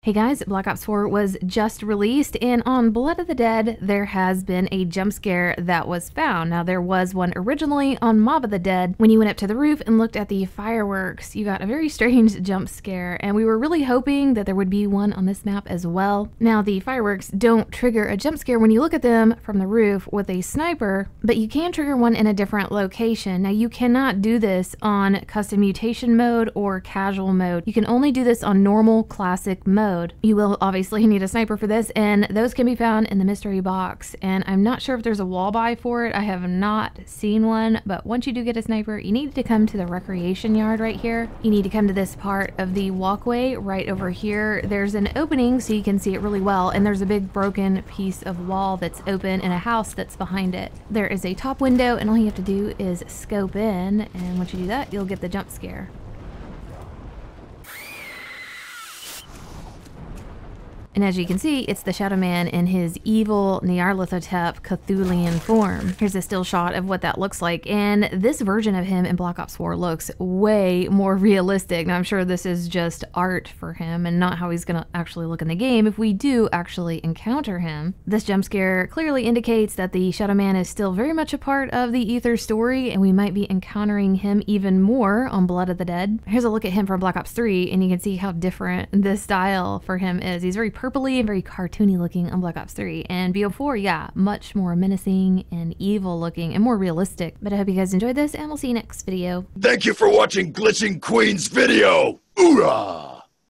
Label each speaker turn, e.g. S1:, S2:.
S1: Hey guys, Black Ops 4 was just released, and on Blood of the Dead, there has been a jump scare that was found. Now, there was one originally on Mob of the Dead. When you went up to the roof and looked at the fireworks, you got a very strange jump scare, and we were really hoping that there would be one on this map as well. Now, the fireworks don't trigger a jump scare when you look at them from the roof with a sniper, but you can trigger one in a different location. Now, you cannot do this on custom mutation mode or casual mode. You can only do this on normal classic mode. You will obviously need a sniper for this, and those can be found in the mystery box. And I'm not sure if there's a wall buy for it. I have not seen one, but once you do get a sniper, you need to come to the recreation yard right here. You need to come to this part of the walkway right over here. There's an opening so you can see it really well, and there's a big broken piece of wall that's open and a house that's behind it. There is a top window, and all you have to do is scope in, and once you do that, you'll get the jump scare. And as you can see, it's the Shadow Man in his evil Nyarlathotep Cthulian form. Here's a still shot of what that looks like, and this version of him in Black Ops 4 looks way more realistic. Now, I'm sure this is just art for him and not how he's gonna actually look in the game if we do actually encounter him. This jump scare clearly indicates that the Shadow Man is still very much a part of the Ether story, and we might be encountering him even more on Blood of the Dead. Here's a look at him from Black Ops 3, and you can see how different this style for him is. He's very purpley and very cartoony looking on Black Ops 3, and BO4, yeah, much more menacing and evil looking and more realistic. But I hope you guys enjoyed this, and we'll see you next video.
S2: Thank you for watching Glitching Queen's video. Hoorah!